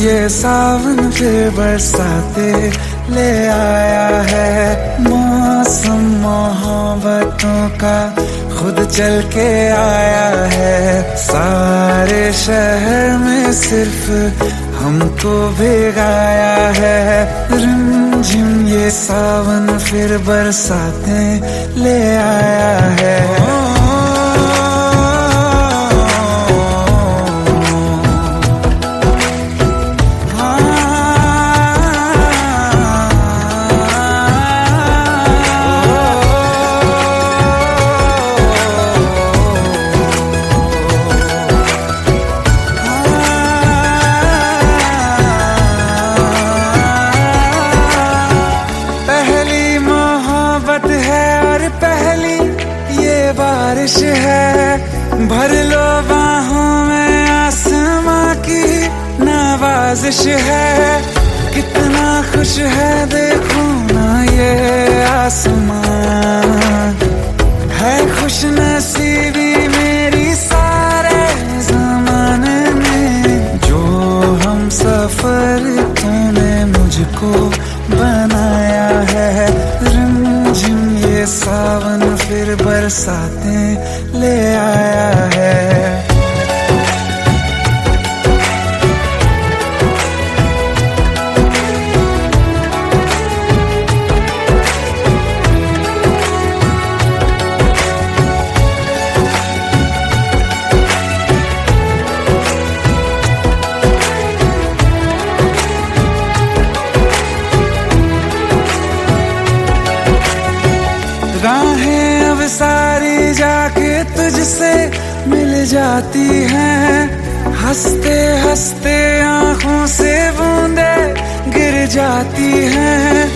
ये सावन फिर बरसाते ले आया है। मौसम मोहब्बतों का खुद चल के आया है। सारे शहर में सिर्फ हमको भिगाया है। रिमझिम ये सावन फिर बरसाते ले आया है। बारिश है भर लो बाहों में, आसमां की नवाजिश है। कितना खुश है देखो ना ये आसमां, है खुश नसीबी मेरी सारे ज़माने में। जो हम सफर तूने मुझको बनाया है। रिमझिम ये सावन फिर बरसाते ले आया है। राहें अब सारी जाके तुझसे मिल जाती हैं। हंसते हंसते आंखों से बूंदे गिर जाती हैं।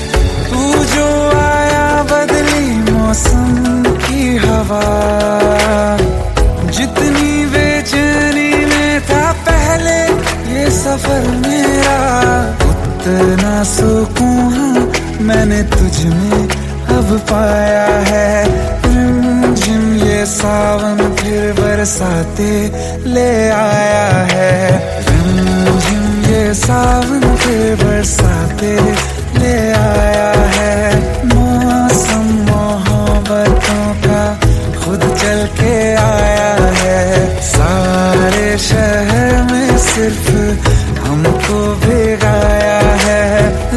तू जो आया बदली मौसम की हवा, जितनी बेचैनी में था पहले ये सफर मेरा, उतना सुकून मैंने तुझ में अब पाया है। रिमझिम ये सावन फिर बरसाते ले आया है। रिमझिम ये सावन फिर बरसाते ले आया है। मौसम मोहब्बतों का खुद चल के आया है। सारे शहर में सिर्फ हमको भिगाया है।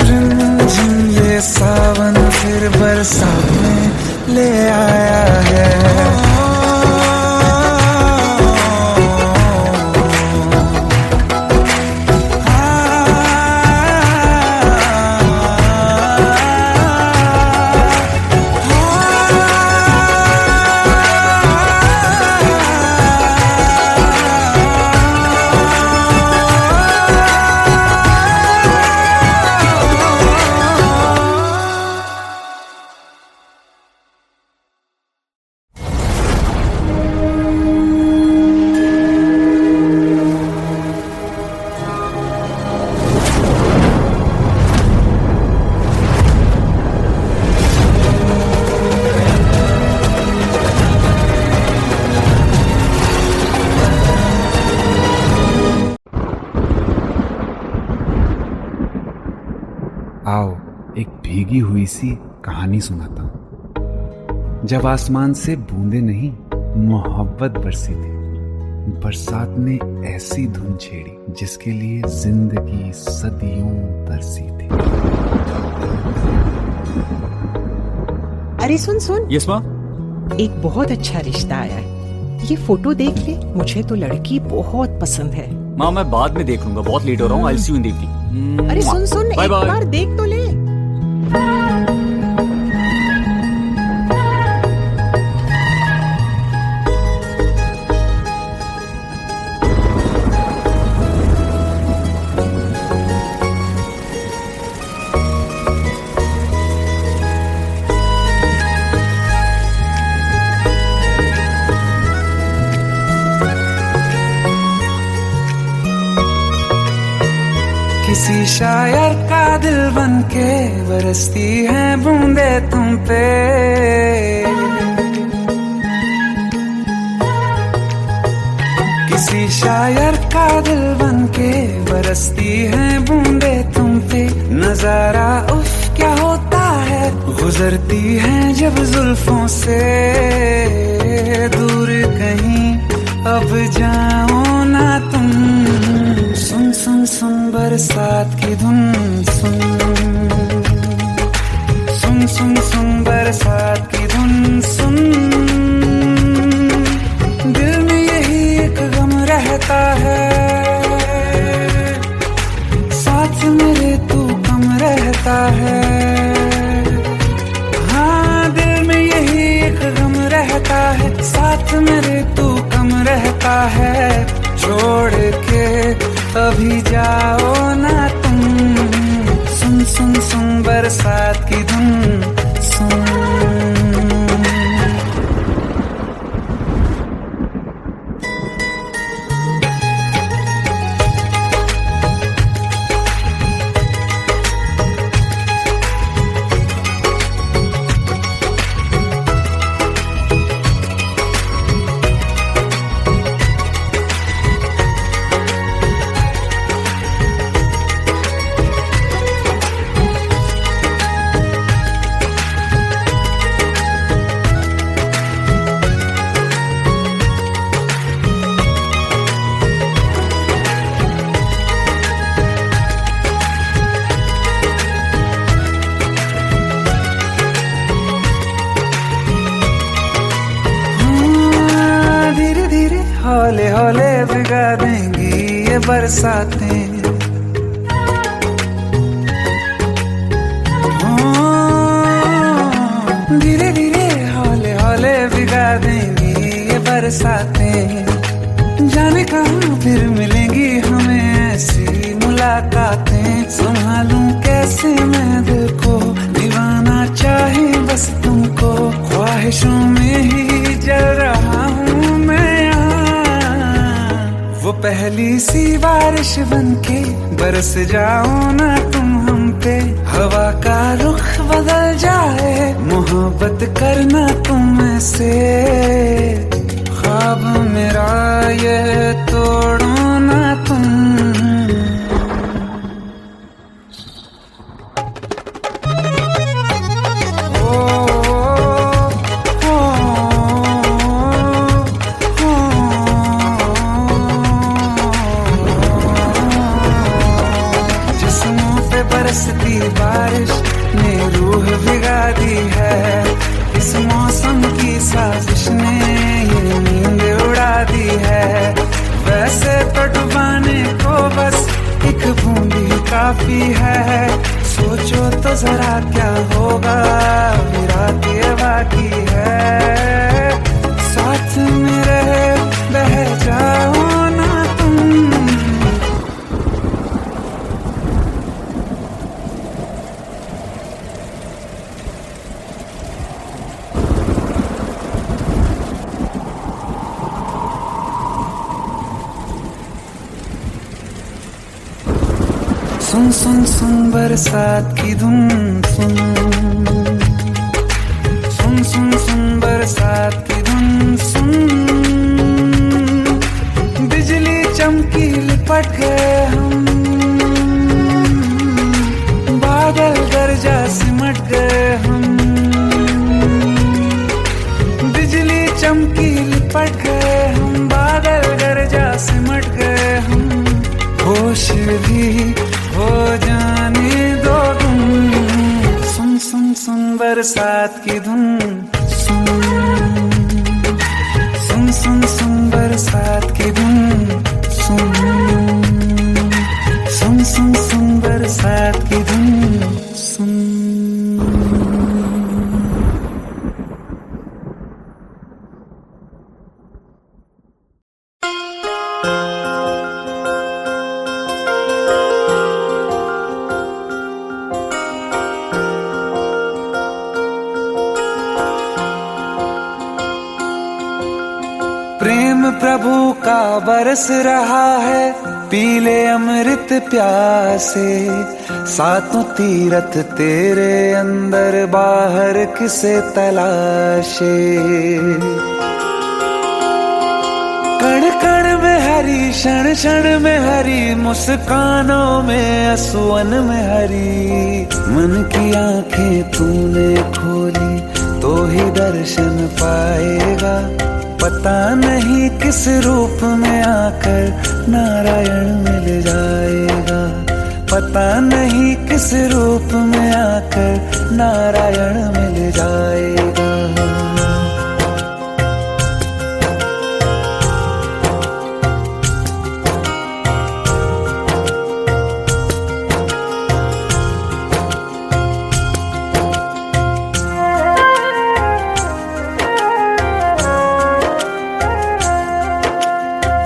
रिमझिम ये सावन फिर बरसात में ले आया है। आओ एक भीगी हुई सी कहानी सुनाता हूं। जब आसमान से बूंदे नहीं मोहब्बत बरसी थी। बरसात ने ऐसी धुन छेड़ी जिसके लिए जिंदगी सदियों तरसी थी। अरे सुन सुन। यस माँ। एक बहुत अच्छा रिश्ता आया है, ये फोटो देख ले। मुझे तो लड़की बहुत पसंद है। माँ मैं बाद में देख लूंगा, बहुत लेट हो रहा हूँ। आई सी यू इन द इवनिंग। अरे सुन सुन, एक बार देख तो ले। किसी शायर का दिल बनके बरसती है बूंदे तुम पे। किसी शायर का दिल बनके बरसती है गुजरती हैं जब जुल्फों से दूर कहीं, अब जाओ ना तुम। सुन सुन सुन बरसात की धुन, सुन सुन सुन सुन बरसात की धुन सुन। दिल में यही एक गम रहता है, साथ मेरे तू कम रहता है। हाँ, दिल में यही एक गम रहता है, साथ मेरे तू कम रहता है। छोड़ के अभी जाओ ना तुम। सुन सुन सुन बरसात की धुन सुन। हौले हौले भिगा देंगी ये बरसातें। धीरे धीरे हौले हौले भिगा देंगी ये बरसातें। जाने कहाँ फिर मिलेंगी हमें ऐसी मुलाकातें। संभालूं कैसे मैं दिल को, दीवाना चाहे बस तुमको। ख्वाहिशों में ही जल रहा हूँ मैं यहाँ। वो पहली सी बारिश बनके बरस जाओ ना तुम हम पे। हवा का रुख बदल जाए, मोहब्बत करना तुम ऐसे। ख्वाब मेरा ये तोड़ो ना तुम। बरसती बारिश ने रूह भिगा दी है। इस मौसम की साजिश ने ये नींद उड़ा दी है। वैसे तो डुबाने को बस एक बूंद ही काफी है। सोचो तो जरा क्या होगा, रात ये बाकी है। साथ मेरे बह जाओ ना तुम। सुन सुन सुन बरसात की धुन सुन। सुन सुन सुन बरसात की धुन सुन। बिजली चमकी लिपट गए हम, बादल गरजा सिमट गए हम। बिजली चमकी लिपट गए हम, बादल गरजा सिमट गए हम। होश भी हो जाने दो तुम। सुन सुन सुन बरसात की धुन सुन। सुन सुन सुन बरसात की धुन सुन। सुन सुन सुन बरसात की धुन सुन। प्रेम प्रभु का बरस रहा है, पीले अमृत प्यासे। सातों तीरथ तेरे अंदर बाहर किसे तलाशे। कण कण में है हरी क्षण क्षण में हरी, मुस्कानों में असुवन में हरी। मन की आंखें तूने खोली तो ही दर्शन पाएगा, पता नहीं किस रूप में आकर नारायण मिल जाएगा। पता नहीं किस रूप में आकर नारायण मिल जाएगा।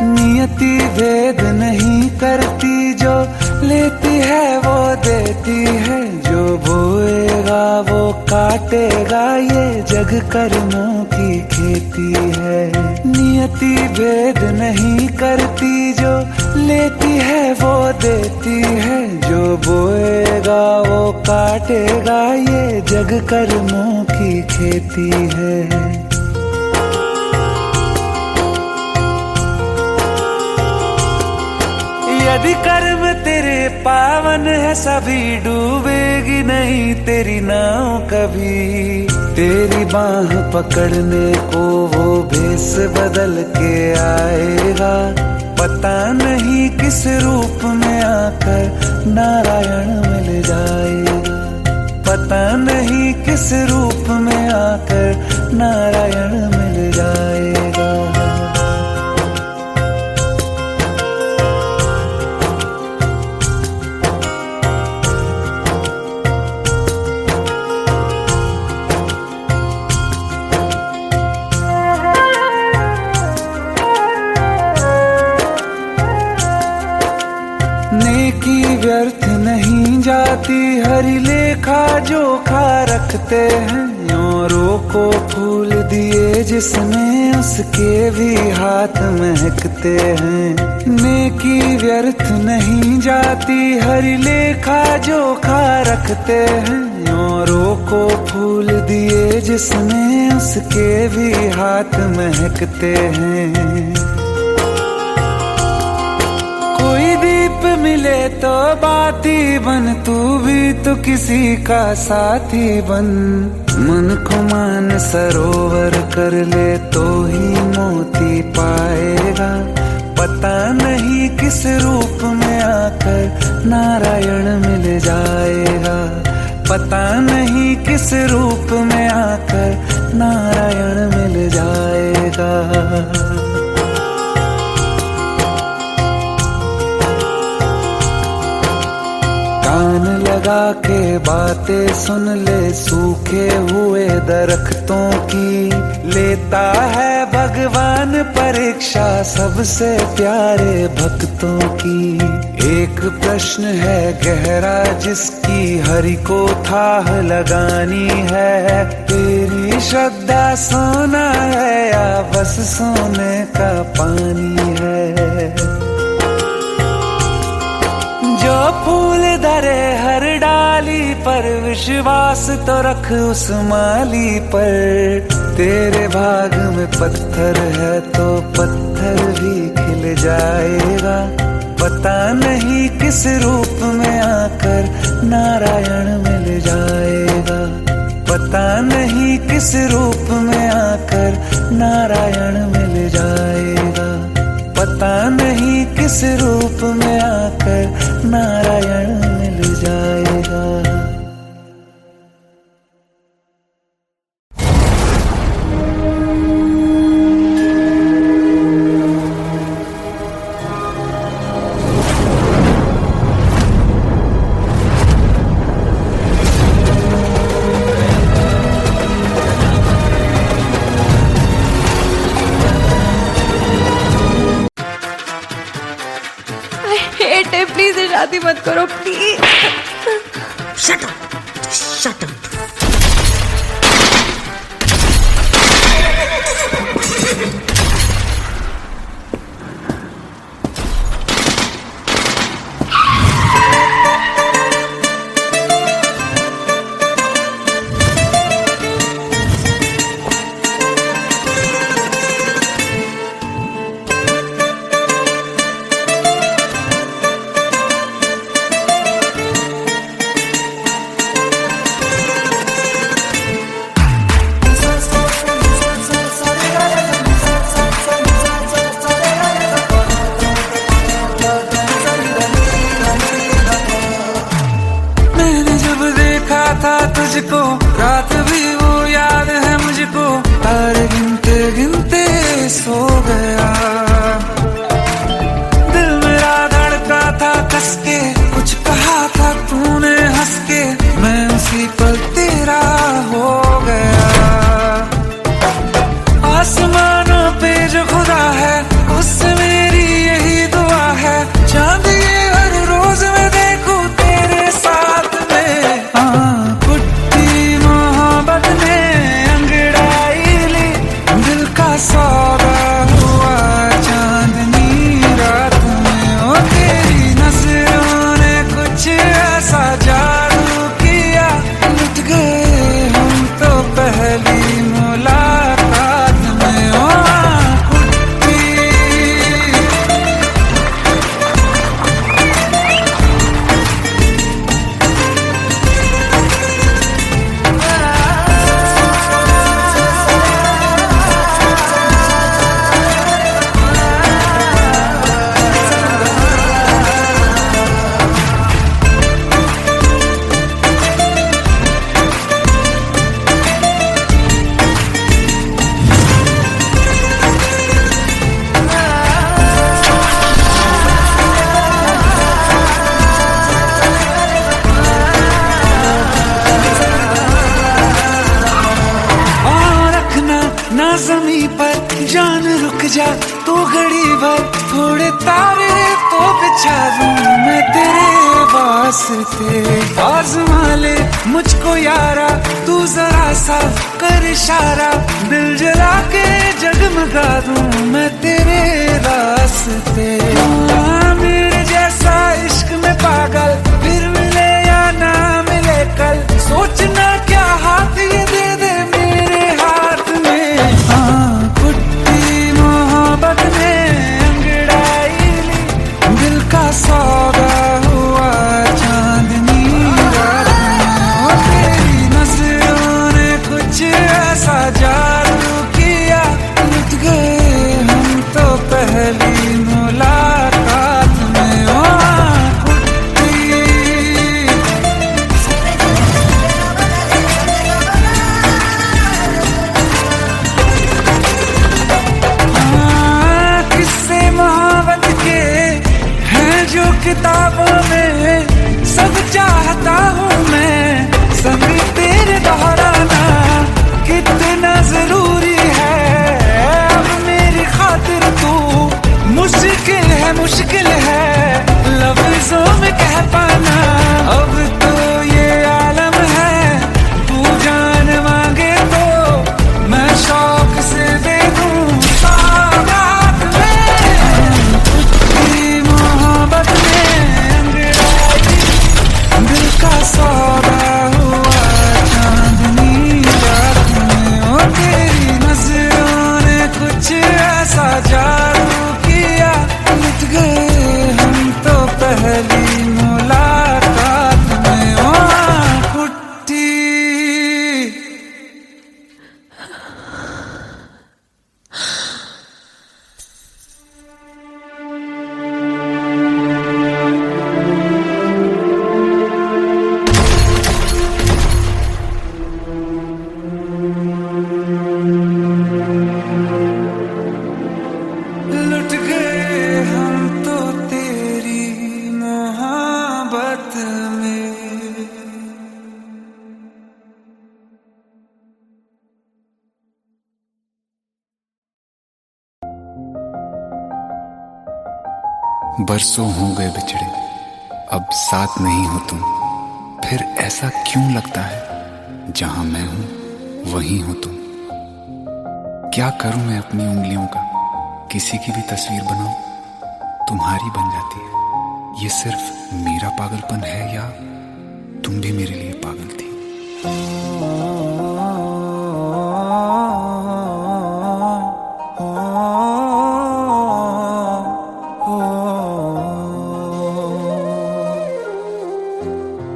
नियति भेद नहीं करती, जो लेती है वो देती है। जो बोएगा वो काटेगा, ये जग कर्मों की खेती है। नियति भेद नहीं करती, जो लेती है वो देती है। जो बोएगा वो काटेगा, ये जग कर्मों की खेती है। यदि कर्म तेरे पावन है, सभी डूबेगी नहीं तेरी नाव कभी। तेरी बाह पकड़ने को वो भेष बदल के आएगा, पता नहीं किस रूप में आकर नारायण मिल जाएगा। पता नहीं किस रूप में आकर नारायण मिल जाएगा। नेकी व्यर्थ नहीं जाती, हरि लेखा जोखा रखते हैं। औरों को फूल दिए जिसने, उसके भी हाथ महकते हैं। नेकी व्यर्थ नहीं जाती, हरि लेखा जोखा रखते हैं। औरों को फूल दिए जिसने, उसके भी हाथ महकते हैं। कोई दीप मिले तो बाती बन, तू भी तो किसी का साथी बन। मन को मान सरोवर कर ले तो ही मोती पाएगा, पता नहीं किस रूप में आकर नारायण मिल जाएगा। पता नहीं किस रूप में आकर नारायण मिल जाएगा। कान लगा के बातें सुन ले सूखे हुए दरख्तों की। लेता है भगवान परीक्षा सबसे प्यारे भक्तों की। एक प्रश्न है गहरा जिसकी हरि को थाह लगानी है। तेरी श्रद्धा सोना है या बस सोने का पानी है। जो फूल धरे हर डाली पर, विश्वास तो रख उस माली पर। तेरे भाग में पत्थर है तो पत्थर भी खिल जाएगा, पता नहीं किस रूप में आकर नारायण मिल जाएगा। पता नहीं किस रूप में आकर नारायण मिल जाएगा। पता नहीं किस रूप में आकर नारायण मिल जाएगा। प्लीज शादी मत करो please. Shut up, shut up. ना जमी पर जान रुक जा तो घड़ी भर, थोड़े तारे तो बिछा दूं मैं तेरे वास्ते। आज़मा ले मुझको यारा तू जरा सा कर इशारा, दिल जला के जगमगा दूं मैं तेरे रास्ते। मेरे जैसा इश्क में पागल फिर मिले या ना मिले कल, सोचना क्या हाथ ये दे दे मेरे हाथ में। हाँ कुट्टी मोहब्बत में अंगड़ाई ली, दिल का सौदा हुआ चांदनी रात में। तेरी नजरों ने कुछ ऐसा जादू किया, लुट गए हम तो पहली मुलाकात में। ओ किताबों में सब चाहता हूँ मैं, सब तेरे दोहराना कितना जरूरी है। अब मेरी खातिर तू मुश्किल है लफ्जों में कह पाना। अब तो ये आलम है तू जान मांगे तो मैं शौक से दे दूँ सौगात में। मोहब्बत का सौदा हुआ चांदनी रात में। ओ तेरी नजरों ने कुछ ऐसा जादू किया, लुट गए हम तो पहली मुलाकात में। ओ कुट्टी लुट गए हम तो तेरी मोहब्बत में। बरसों हो गए बिछड़े, अब साथ नहीं हो तुम, फिर ऐसा क्यों लगता है जहां मैं हूं वहीं हो तुम। क्या करूं मैं अपनी उंगलियों का, किसी की भी तस्वीर बनाऊं तुम्हारी बन जाती है। ये सिर्फ मेरा पागलपन है या तुम भी मेरे लिए पागल थी।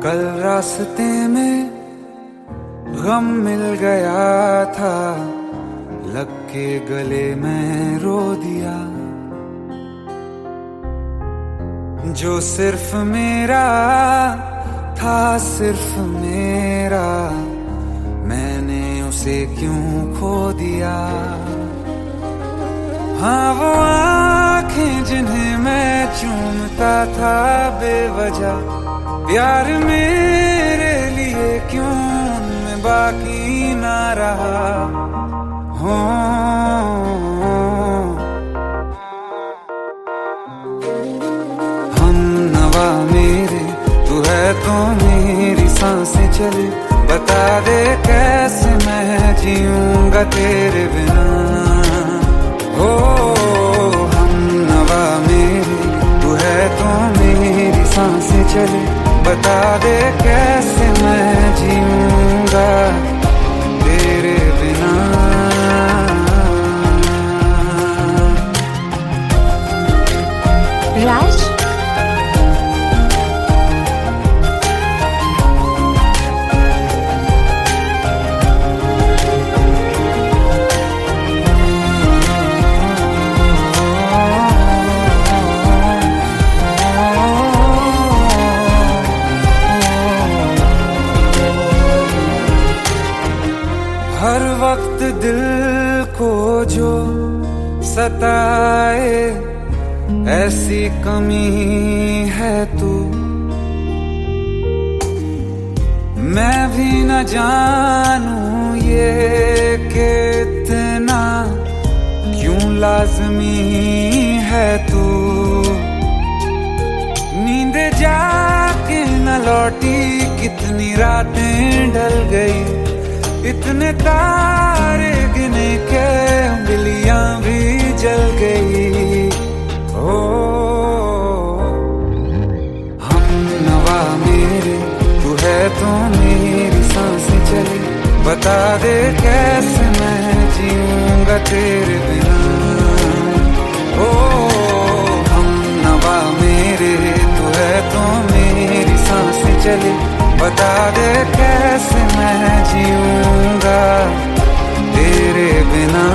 कल रास्ते में गम मिल गया था, लग के गले में रो दिया। जो सिर्फ मेरा था सिर्फ मेरा, मैंने उसे क्यों खो दिया। हाँ वो आँखें जिन्हें मैं चूमता था बेवजह, प्यार मेरे लिए क्यों उनमें बाकी ना रहा। हो हम नवा मेरे तू है तो मेरी सांसें चले, बता दे कैसे मैं जीऊंगा तेरे बिना। हो हम नवा मेरे तू है तो मेरी सांसें चले, बता दे कैसे मैं जीऊंगा तेरे बिना। राज हर वक्त दिल को जो सताए ऐसी कमी है तू, मैं भी न जानूं ये कि इतना लाज़मी है तू। नींद जाके न लौटी, कितनी रातें ढल गई, इतने तारे गिने के उंगलियां भी जल गई। ओ हम नवा मेरे, तू है तो मेरी सांसें चले, बता दे कैसे मैं जीऊंगा तेरे बिना। ओ हम नवा मेरे, तू है तो मेरी सांसें चले, बता दे कैसे मैं जीऊंगा तेरे बिना।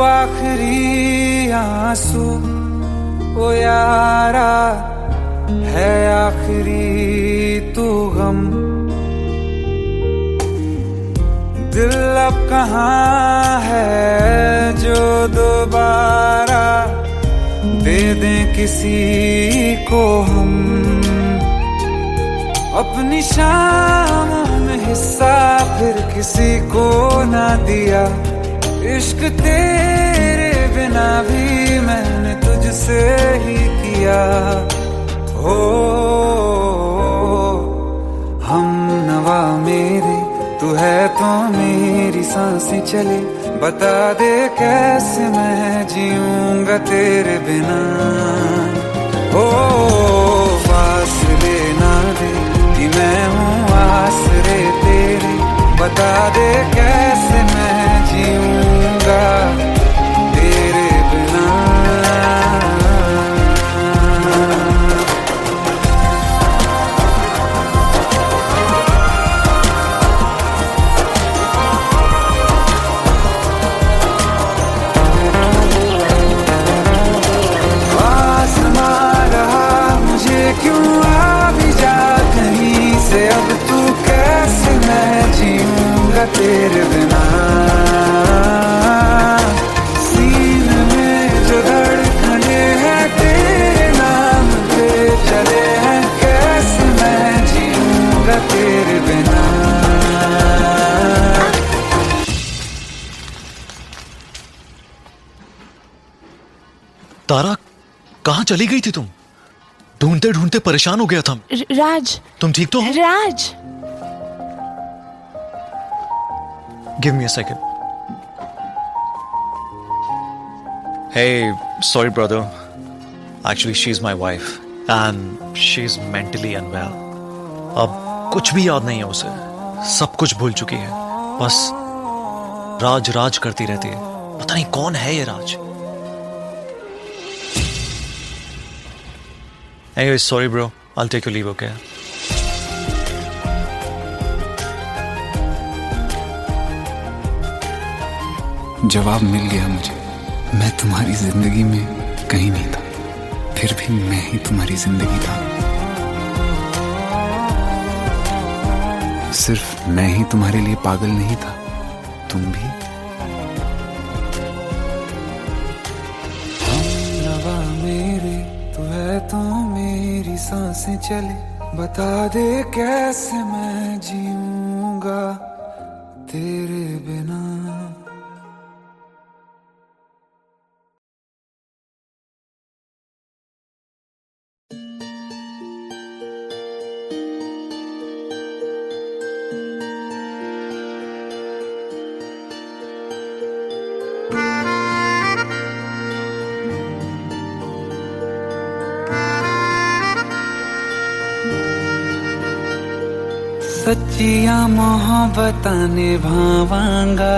आखिरी आंसू ओ यारा है, आखिरी तू गम। दिल अब कहाँ है जो दोबारा दे दें किसी को हम। अपनी शामों में हिस्सा फिर किसी को ना दिया, इश्क तेरे बिना भी मैंने तुझसे ही किया। हो हम नवा मेरे, तू है तो मेरी सांसें चले, बता दे कैसे मैं जीऊंगा तेरे बिना। ओ फासले ना दे कि मैं हूँ आसरे तेरे, बता दे कैसे मैं जीऊंगा तेरे बिना। आसमां रहा मुझे क्यों, आ भी जा कहीं से, अब तू कैसे मैं जीऊंगा तेरे बिना। सीने में जो धड़कने हैं तेरे नाम पे चले हैं, कैसे मैं जीऊंगा तेरे बिना। तारा, कहाँ चली गई थी तुम? ढूंढते ढूंढते परेशान हो गया था। राज, तुम ठीक तो हो? राज। Give me a second. Hey, sorry brother. Actually, she's my wife and she's mentally unwell. अब कुछ भी याद नहीं है उसे, सब कुछ भूल चुकी है, बस राज राज करती रहती है। पता नहीं कौन है ये राज। Anyway, sorry bro. I'll take your leave, okay? जवाब मिल गया मुझे। मैं तुम्हारी जिंदगी में कहीं नहीं था, फिर भी मैं ही तुम्हारी जिंदगी था। सिर्फ मैं ही तुम्हारे लिए पागल नहीं था, तुम भी। हम नवा मेरे, तू है तो मेरी सांसें चले, बता दे कैसे मैं जीऊंगा तेरे बिना। सच्चियां मोहब्बतां निभावांगा,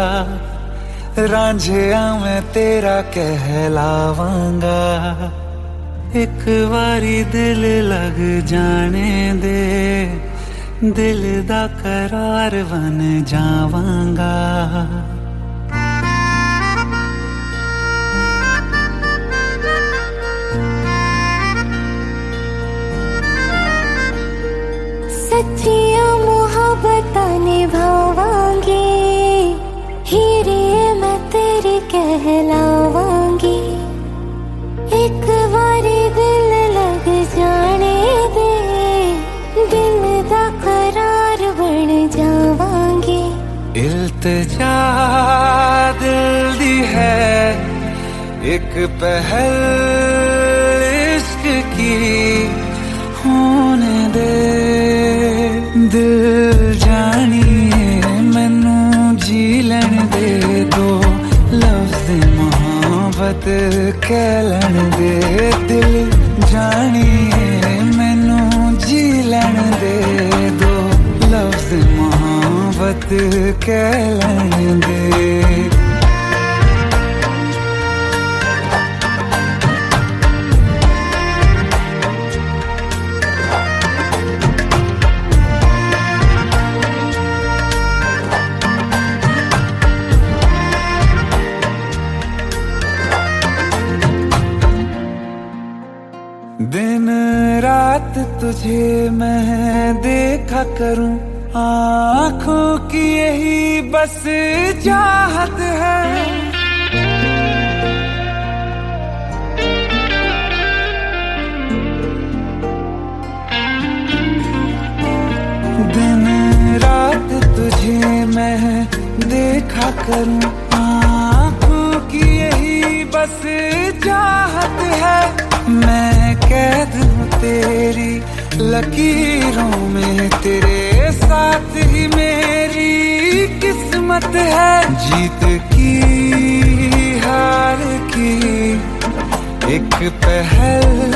रांझिया मैं तेरा कहलावांगा। एक बारी दिल लग जाने दे, दिल दा करार बन जावांगा। लावांगी, एक बारी दिल लग जाने दे, दिल दा करार बन जावांगी। इल्तिजा दिल दी है एक पहल इश्क की, होने दे दिल जानिए मैनू जी लैन दे दो, लफ्ज़ मोहब्बत कह लैन दे, दिल जानिए मैनू जी लैन दे दो, लफ्ज़ मोहब्बत कह लैन दे। दिन रात तुझे मैं देखा करूं, आँखों की यही बस चाहत है। दिन रात तुझे मैं देखा करूं, आँखों की यही बस चाहत है। मैं कैद हूँ तेरी लकीरों में, तेरे साथ ही मेरी किस्मत है। जीत की हार की एक पहल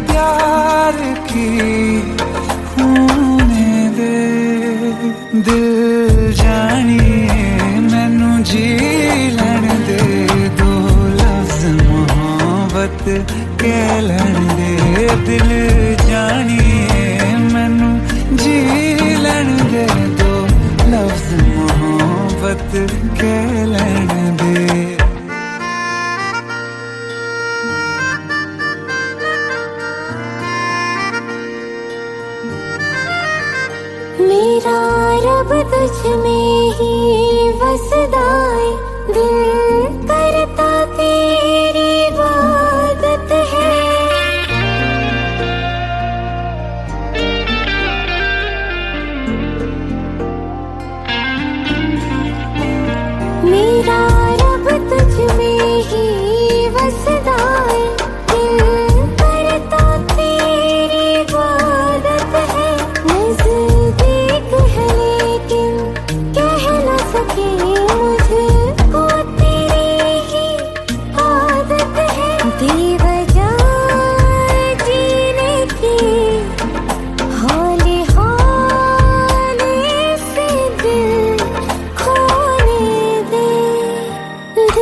प्यार की, होने दे दिल जानिए मैनू जी लैन दे दो, लफ्ज़ मोहब्बत कह लैन दे, दिल जानिए मैनू जी लैन दे दो, लफ्ज़ मोहब्बत कह लैन दे। मेरा रब तुझ में ही बसदा है, दिल करता तेरी इबादत है। मेरा रब तुझ में ही बसदा है, दिल करता तेरी इबादत है। नज़दीक है लेकिन कह न सके, मुझको तेरी ही आदत है। बेवजह जीने की हौले हौले से दिल खोने दे, दिल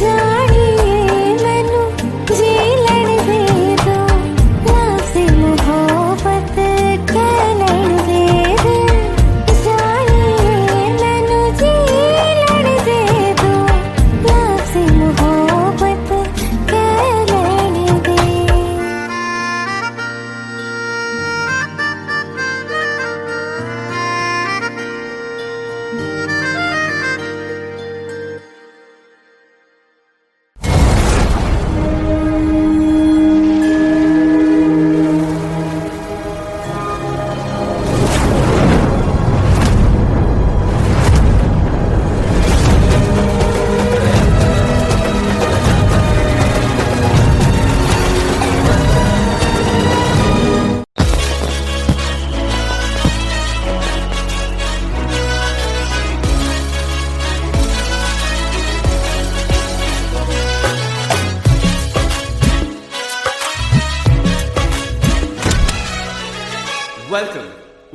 जानिए मैनू जी लैन दे दो, लफ्ज़ मोहब्बत कह लैन दे, दिल जानिए मैनू जी लैन दे दो, लफ्ज़ मोहब्बत कह लैन दे।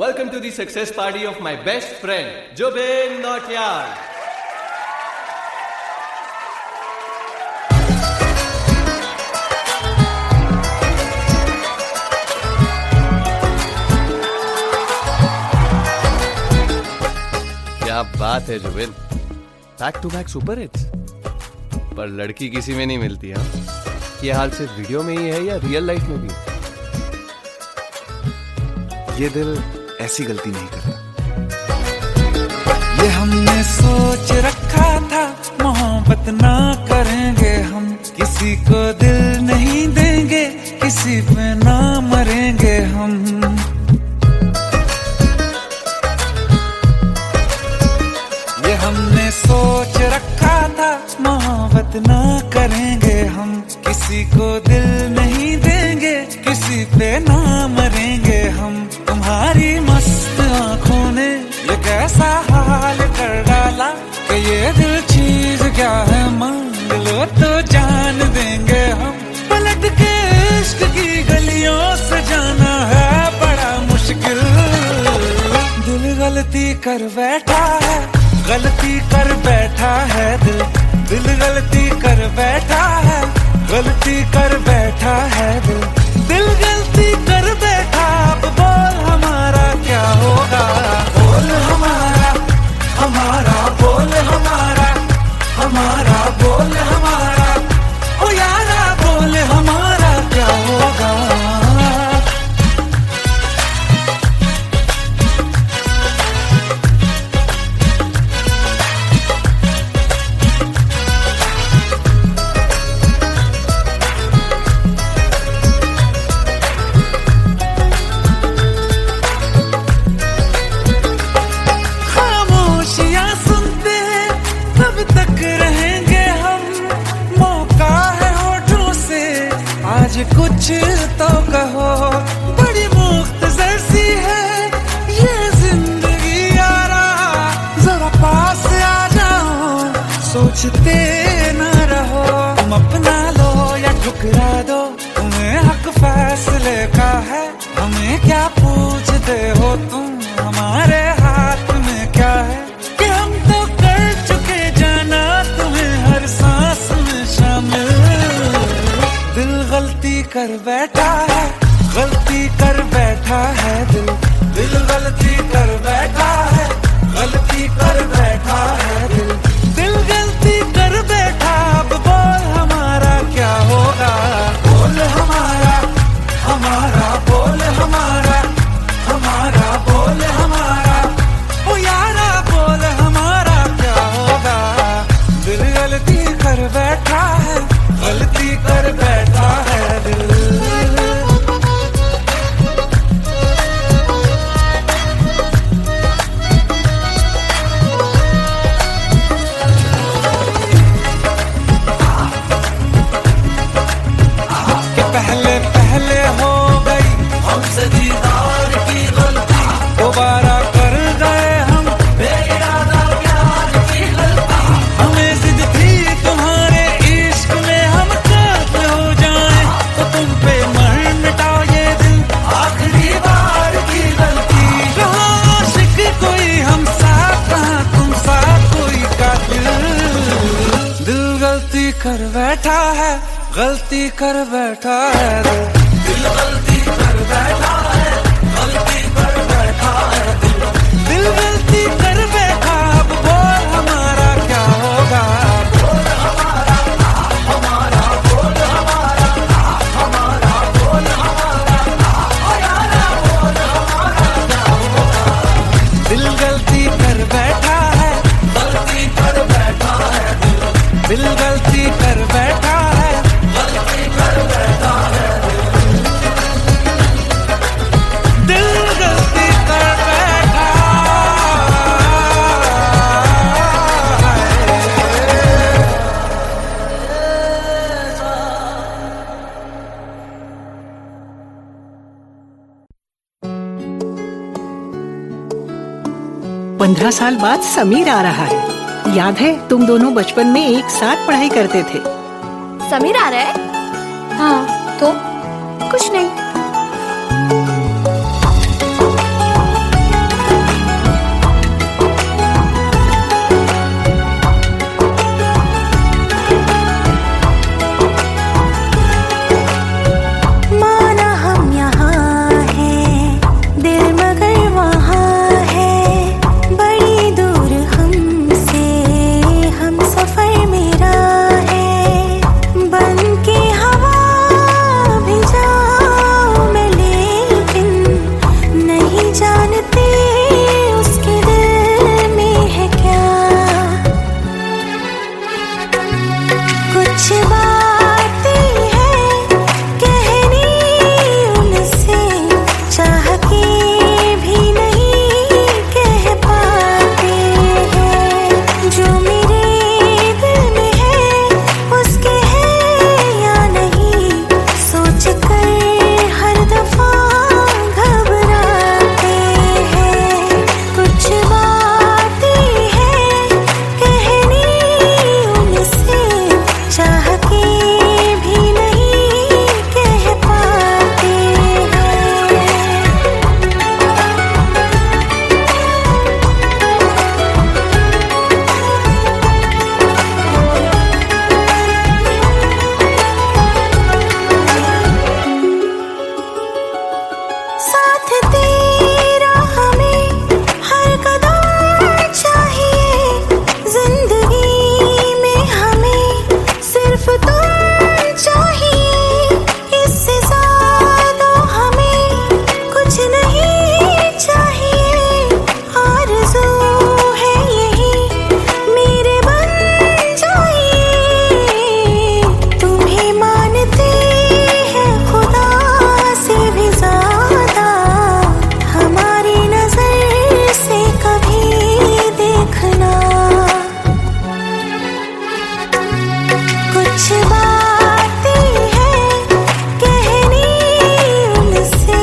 Welcome to the success party of my best friend, Jubin Nautiyal. क्या बात है Zubin, back to back super hits. पर लड़की किसी में नहीं मिलती है। ये हाल सिर्फ वीडियो में ही है या रियल लाइफ में भी? ये दिल ऐसी गलती नहीं करता। ये हमने सोच रखा था मोहब्बत मोहब्बत ना करेंगे हम, किसी को दिल नहीं देंगे, किसी पे ना मरेंगे हम। ये हमने सोच रखा था, मोहब्बत ना करेंगे हम, किसी को दिल नहीं देंगे, किसी पे ना मरेंगे हम। तुम्हारी मस्त आंखों ने ये कैसा हाल कर डाला कि ये दिल चीज क्या है, मांग लो तो जान देंगे हम। पलट के इश्क की गलियों से जाना है बड़ा मुश्किल। दिल गलती कर बैठा है, गलती कर बैठा है दिल, दिल गलती कर बैठा है, गलती कर बैठा है दिल, दिल गलती कर बैठा। अब बोल हमारा क्या होगा, बोल हमारा, हमारा बोल हमारा, हमारा बोल हमारा, ओ यारा बोल हमारा क्या होगा। कुछ तो कहो, बड़ी मुख्तसर सी है ये जिंदगी यारा, जरा पास आ जाओ, सोचते न रहो। तुम अपना लो या ठुकरा दो, तुम्हें हक फैसले का है, हमें क्या पूछते हो तुम, हमारे हाथ में क्या है कि हम तो कर चुके जाना तुम्हें हर सांस में शामिल। दिल गलती कर बैठा है, गलती कर बैठा है दिल, दिल गलती कर बैठा है, गलती कर बैठा है दिल, दिल गलती कर बैठा। अब बोल हमारा क्या होगा, बोल हमारा, हमारा बोल हमारा, हमारा बोल हमारा, ओ यारा बोल हमारा क्या होगा। दिल गलती कर बैठा है, गलती कर बैठा है दिल। कि पहले पहले हो गई हमसे दीदार की गलती, दोबारा कर गए हम बेइरादा प्यार की गलती। हमें जिद थी तुम्हारे इश्क में हम काफिर हो जाएं, तो तुम पे मर मिटाओ ये दिल, आखिरी बार की गलती। कहाँ आशिक कोई हम साथ, कहाँ तुम साथ कोई कातिल। दिल गलती कर बैठा है, गलती कर बैठा है दिल, दिल गलती कर बैठा है, गलती कर बैठा है दिल, दिल गलती कर बैठा। अब बोल हमारा क्या होगा, बोल हमारा, हमारा बोल हमारा, हमारा बोल हमारा, ओ यारा बोल हमारा क्या होगा। दिल गलती कर बैठा है, गलती कर बैठा है दिल, दिल गलती कर बैठा है, गलती कर बैठा है दिल, गलती कर बैठा है। 15 साल बाद समीर आ रहा है। याद है तुम दोनों बचपन में एक साथ पढ़ाई करते थे। समीर आ रहा है? हाँ तो कुछ नहीं। माना हम यहाँ हैं, दिल मगर वहाँ है, बड़ी दूर हमसे हम सफर मेरा है। बन के हवा भी जाऊँ मैं, कुछ बातें हैं कहनी उनसे, चाह के भी नहीं कह पाते हैं। जो मेरे दिल में है उसके है या नहीं, सोच कर हर दफा घबराते हैं। कुछ बातें हैं कहनी उनसे, चाह के भी नहीं कह पाते हैं। साथ तेरा हमें हर कदम चाहिए, जिंदगी में हमें सिर्फ तुम चाहिए। इससे ज्यादा हमें कुछ नहीं चाहिए। आरज़ू है यही मेरे बन जाइए, तुम्हें मानते हैं खुदा से भी ज्यादा, हमारी नजर से कभी देखना। कुछ बातें हैं कहनी उनसे,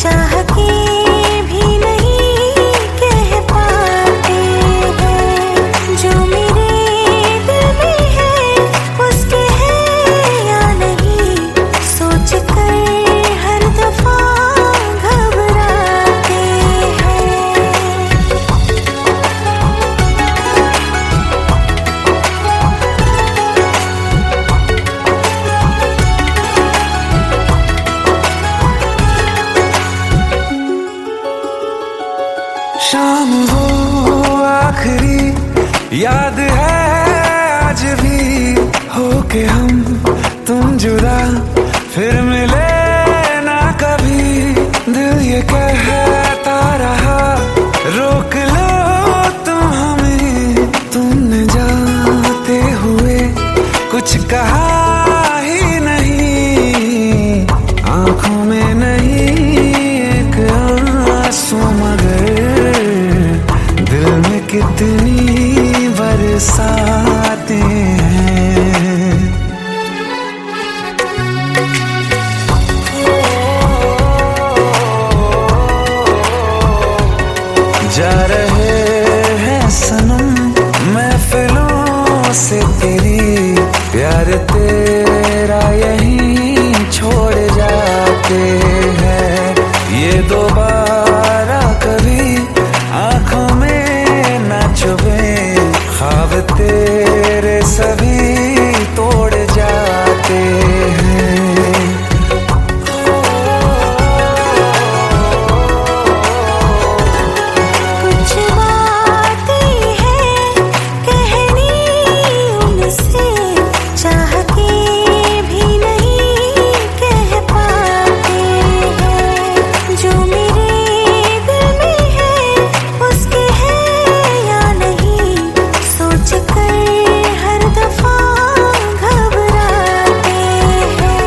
चाह के भी नहीं कह पाते हैं। जो मेरे दिल में है उसके है या नहीं, सोच कर हर दफा घबराते हैं। शाम वो आखिरी याद है आज भी, होके हम तुम जुदा फिर मिले ना कभी। दिल ये कहता रहा रोक लो तुम हमें, तुमने जाते हुए कुछ कहा ही नहीं। आंखों में नहीं एक आंसू मगर दिल में कितनी बरसाते हैं। जा रहे हैं सनम महफिलों से तेरी, प्यार तेरा यहीं छोड़ जाते हैं। ये दोबारा कभी आंखों में ना चुभे, ख्वाब तेरे सभी तोड़ जाते हैं। कुछ बातें हैं कहनी उनसे, चाह के भी नहीं कह पाते हैं। जो मेरे दिल में है उसके है या नहीं, सोच कर हर दफा घबराते हैं।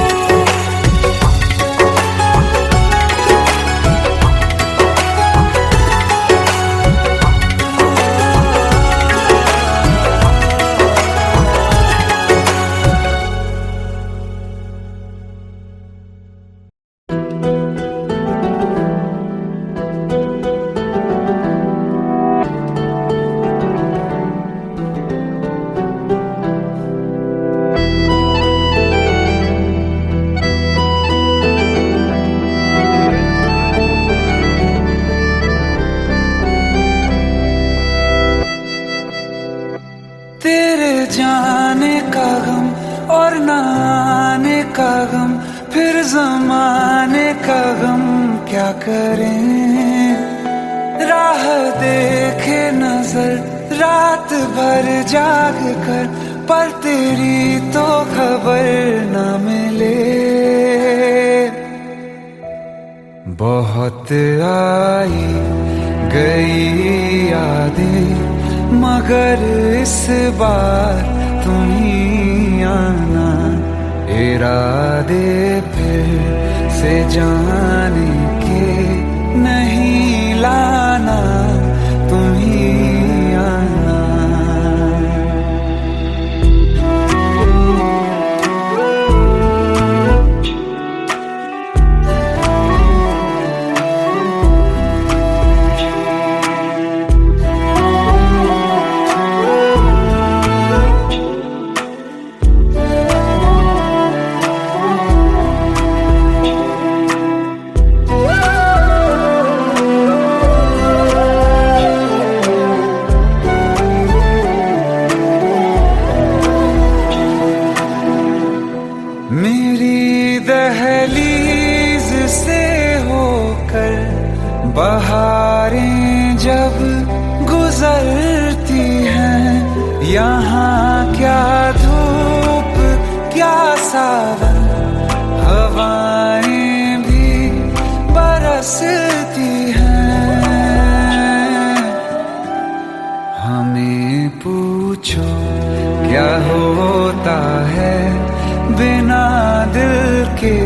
तेरे जाने का गम और न आने का गम, फिर जमाने का गम क्या करें। राह देखे नजर रात भर जाग कर, पर तेरी तो खबर न मिले। बहुत आई गई यादें, मगर इस बार तुम ही आए। इरादे फिर से जाने के नहीं लाना, तुम ही आना। मेरी दहलीज से होकर बहारें जब गुजरती हैं, यहाँ क्या धूप क्या सावन, हवाएं भी बरसती हैं। हमें पूछो क्या होता है बिना दिल के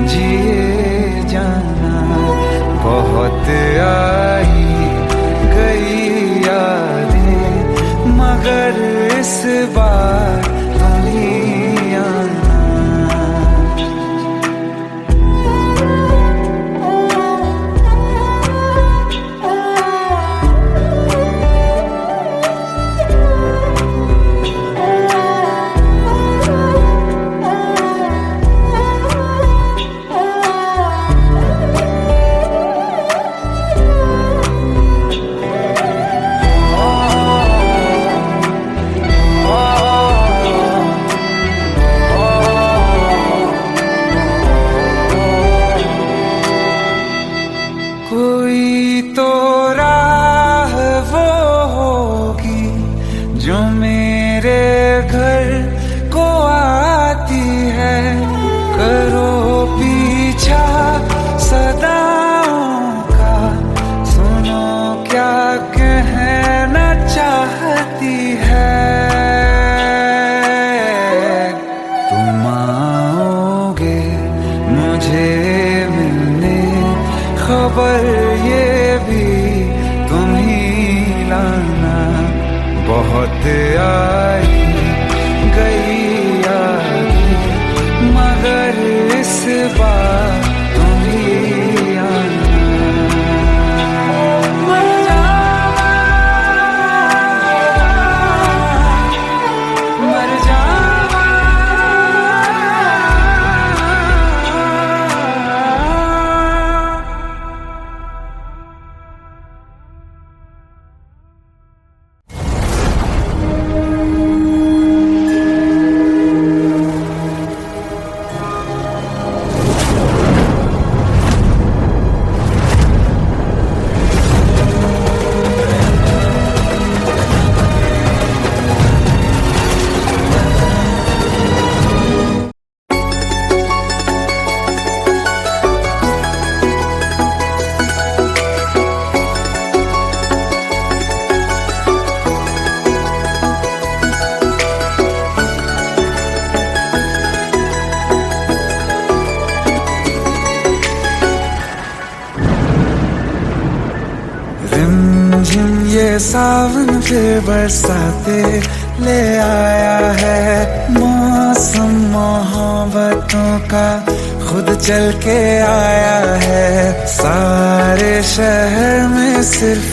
जिए जाना। बहुत आई गई यादें मगर इस बार तुम ही आना। कोई तो राह वो होगी जो मेरे घर को आती है। करो पीछा सदाओं का, सुनो क्या कहना चाहती है। तुम आओगे मुझे मिलने, खबर ये भी तुम ही लाना। बहुत आई गई यादें मगर इस बार तुम ही आना। मर जावा, मर जावा। रिमझिम ये सावन फिर बरसाते ले आया है। मौसम मोहब्बतों का खुद चल के आया है। सारे शहर में सिर्फ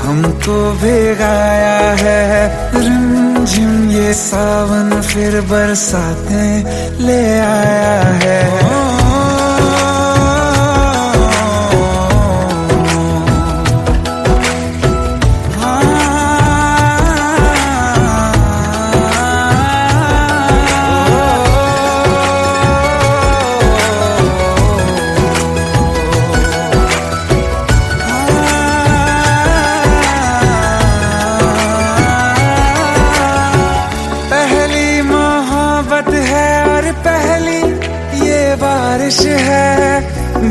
हमको भिगाया है। रिमझिम ये सावन फिर बरसाते ले आया है। बारिश है,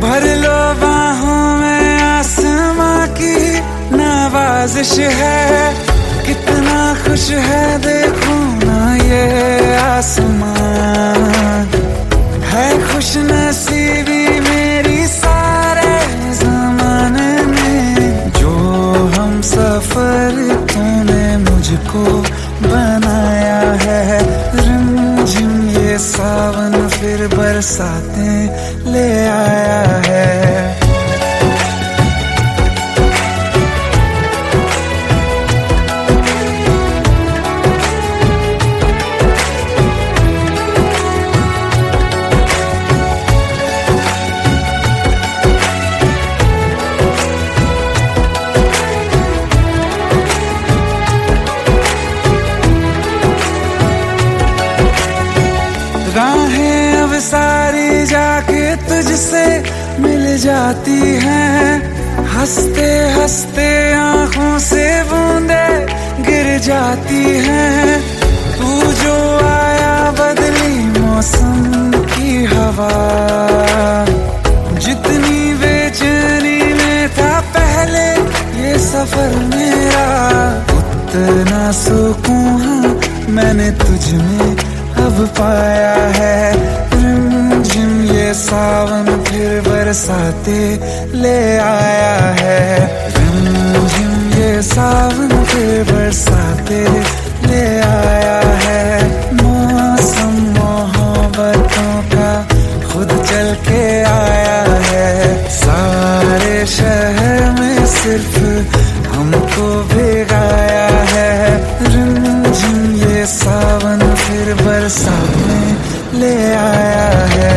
भर लो बाहों में, आसमां की नवाजिश है। कितना खुश है देखो ना ये आसमां। ये सावन फिर बरसातें ले आया है। राहें अब सारी जाके तुझसे मिल जाती हैं, हंसते हंसते आंखों से बूंदे गिर जाती हैं। तू जो आया बदली मौसम की हवा, जितनी बेचैनी में था पहले ये सफर मेरा, उतना सुकून मैंने तुझ में अब पाया है। रिमझिम ये सावन फिर बरसाते ले आया है। रिमझिम ये सावन फिर बरसाते ले आया है। मौसम मोहब्बतों का खुद चल के आया है। सारे शहर में सिर्फ हमको भिगाया है। रिमझिम ये सावन फिर बरसात में ले आया है।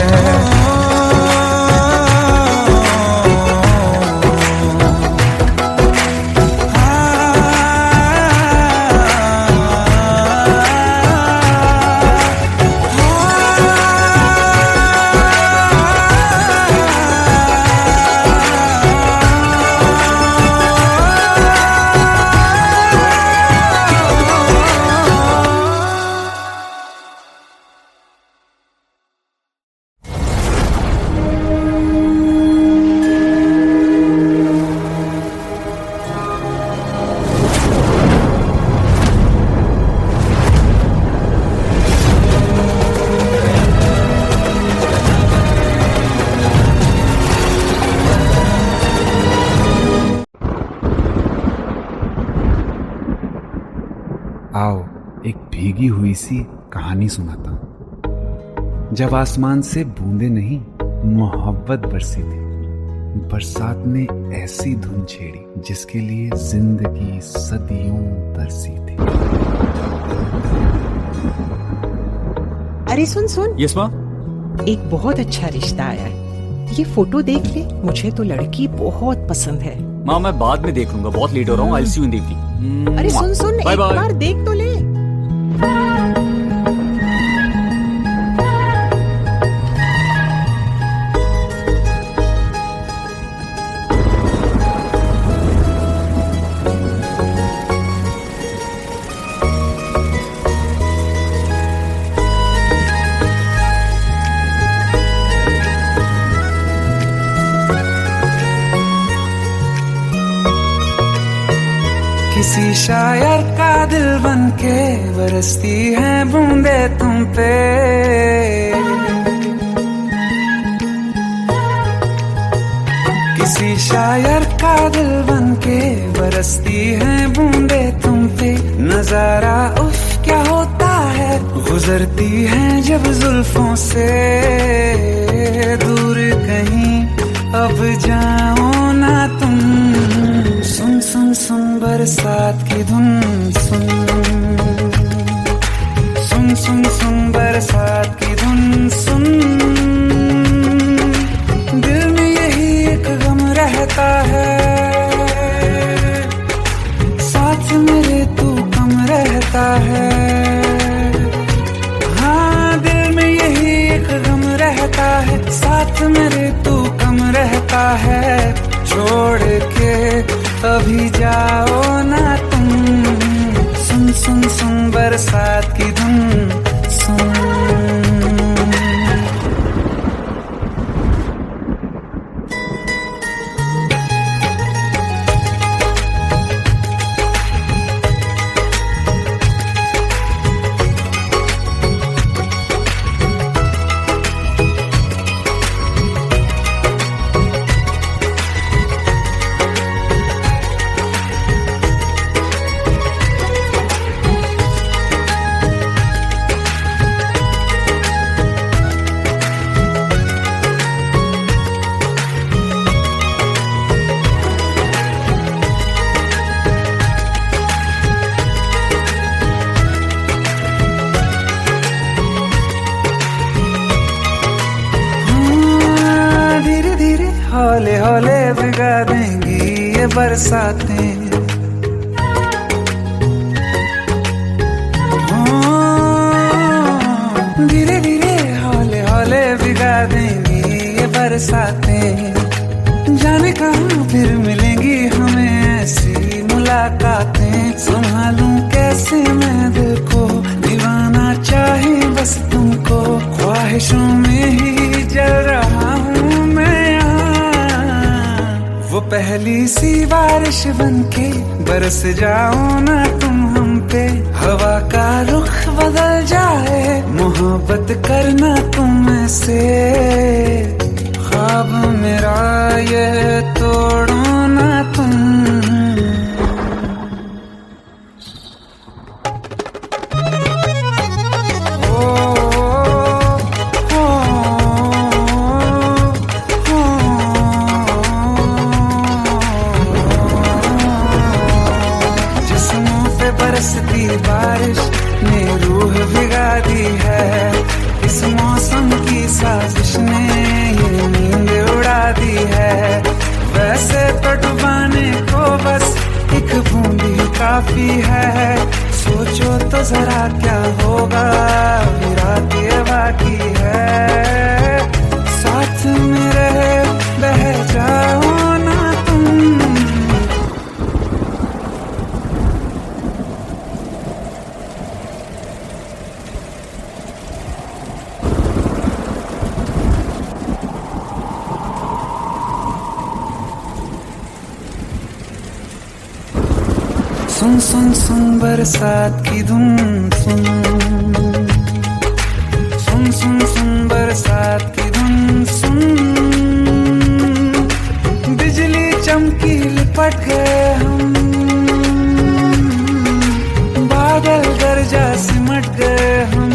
आओ एक भीगी हुई सी कहानी सुनाता हूं। जब आसमान से बूंदे नहीं मोहब्बत बरसी थी, बरसात ने ऐसी धुन छेड़ी जिसके लिए जिंदगी सदियों तरसी थी। अरे सुन सुन, यस माँ। एक बहुत अच्छा रिश्ता आया है, ये फोटो देख ले। मुझे तो लड़की बहुत पसंद है। माँ मैं बाद में देख लूंगा, बहुत लेट हो रहा हूँ। आई सी यू इन द इवनिंग। अरे सुन सुन, बाय एक बाय। बार देख तो ले। किसी शायर का दिल बन के बरसती है बूंदे तुम पे। किसी शायर का दिल बन के बरसती है बूंदे तुम पे। नजारा उफ क्या होता है, गुजरती है जब जुल्फों से। दूर कहीं अब जाओ ना तुम, सुन सुन सुन बरसात की धुन। सुन सुन सुन सुन बरसात की धुन। सुन दिल में यही एक गम रहता है, साथ मेरे तू कम रहता है। हाँ दिल में यही एक गम रहता है, साथ मेरे तू कम रहता है। छोड़ के अभी जाओ ना तुम, सुन सुन सुन बरसात की धुन। सुन हौले हौले भिगा देंगी ये बरसातें। धीरे धीरे हौले हौले भिगा देंगी ये बरसातें। जाने कहाँ फिर मिलेंगी हमें ऐसी मुलाकातें। संभालूं कैसे मैं दिल को, दीवाना चाहे बस तुमको। ख्वाहिशों में ही जल रहा हूँ मैं यहाँ। वो पहली सी बारिश बनके बरस जाओ ना तुम हम पे। हवा का रुख बदल जाए, मोहब्बत करना तुम से। ख्वाब मेरा ये तोड़ो ना तुम। जिस्मों पे बरसती बारिश ने रूह भिगा दी है। इस मौसम की साजिश ने ये नींद उड़ा दी है। वैसे तो डुबाने को बस एक बूंद ही काफी है। सोचो तो जरा क्या होगा, रात ये बाकी है। साथ में रहे बह जाओ ना तुम। सुन सुन सुन बरसात की धुन सुन। सुन सुन सुन बरसात की धुन सुन। बिजली चमकी लिपट गए हम, बादल गरजा सिमट गए हम।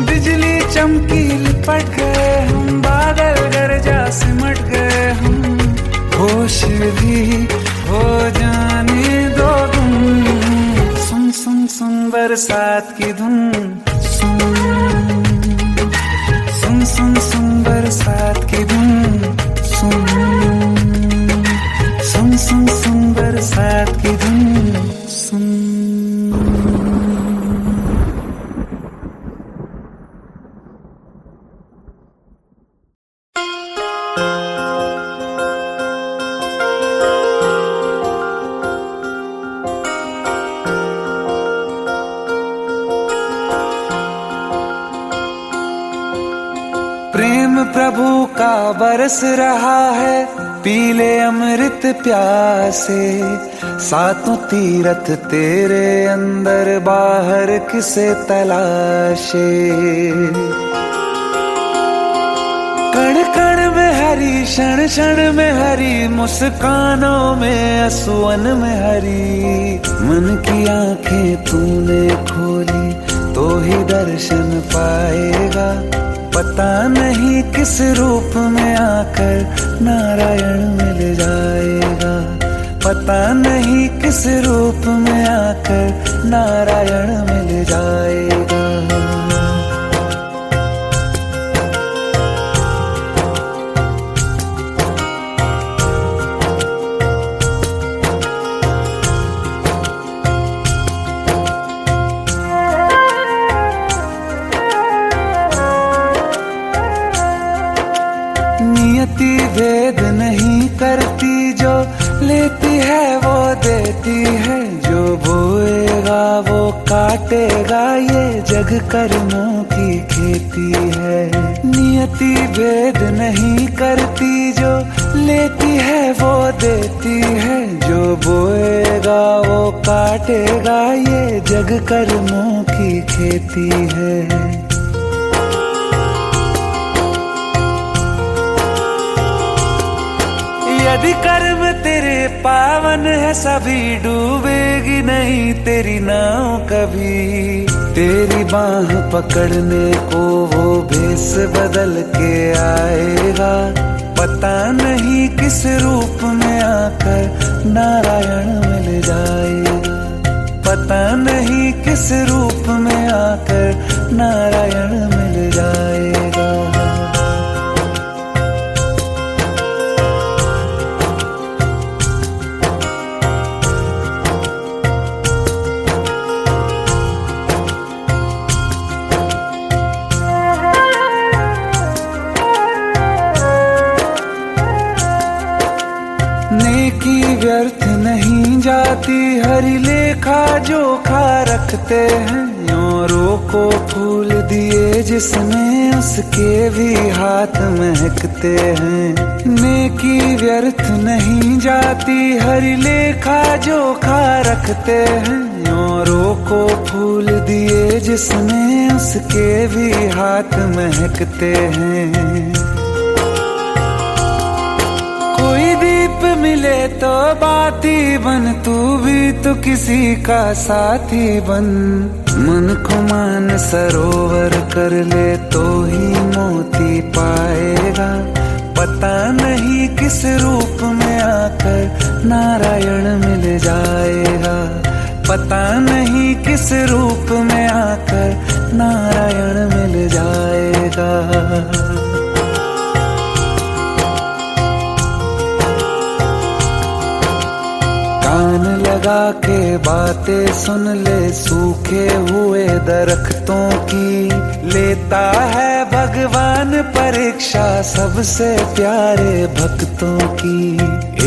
बिजली चमकी लिपट गए हम, बादल गरजा सिमट गए हम। होश भी हो जाने दो तुम। सुन सुन सुन बरसात की धुन सुन। सुन सुन सुन बरसात की धुन सुन। सुन सुन सुन बरसात की धुन सुन। प्रेम प्रभु का बरस रहा है, पीले अमृत प्यासे। सातों तीरथ तेरे अंदर बाहर किसे तलाशे। कण कण में हरी, क्षण क्षण में हरी, मुस्कानों में असुवन में हरी। मन की आंखें तूने खोली तो ही दर्शन पाएगा। पता नहीं किस रूप में आकर नारायण मिल जाएगा। पता नहीं किस रूप में आकर नारायण मिल जाएगा। नियति भेद नहीं करती, जो लेती है वो देती है। जो बोएगा वो काटेगा, ये जग कर्मों की खेती है। नियति भेद नहीं करती, जो लेती है वो देती है। जो बोएगा वो काटेगा, ये जग कर्मों की खेती है। यदि कर्म तेरे पावन है, सभी डूबेगी नहीं तेरी नाव कभी। तेरी बाह पकड़ने को वो भेष बदल के आएगा। पता नहीं किस रूप में आकर नारायण मिल जाएगा। पता नहीं किस रूप में आकर नारायण मिल जाएगा। व्यर्थ नहीं जाती हरी लेखा जोखा रखते हैं औरों को फूल दिए जिसने उसके भी हाथ महकते हैं। नेकी व्यर्थ नहीं जाती हरी लेखा जोखा रखते हैं औरों को फूल दिए जिसने उसके भी हाथ महकते हैं। कोई दीप मिले तो बाती बन तू भी तो किसी का साथी बन। मन को मान सरोवर कर ले तो ही मोती पाएगा। पता नहीं किस रूप में आकर नारायण मिल जाएगा। पता नहीं किस रूप में आकर नारायण मिल जाएगा। कान लगा के बातें सुन ले सूखे हुए दरख्तों की। लेता है भगवान परीक्षा सबसे प्यारे भक्तों की।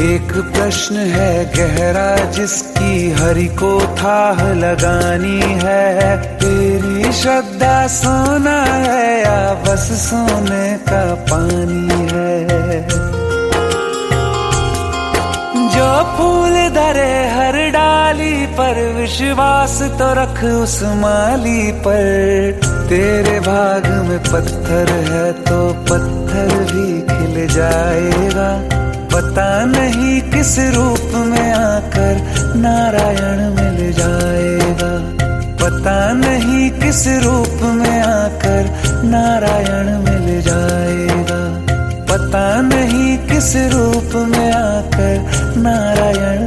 एक प्रश्न है गहरा जिसकी हरि को थाह लगानी है। तेरी श्रद्धा सोना है या बस सोने का पानी है। जो फूल धरे हर डाली पर विश्वास तो रख उस माली पर। तेरे भाग में पत्थर है तो पत्थर भी खिल जाएगा। पता नहीं किस रूप में आकर नारायण मिल जाएगा। पता नहीं किस रूप में आकर नारायण मिल जाएगा। पता नहीं किस रूप में आकर नारायण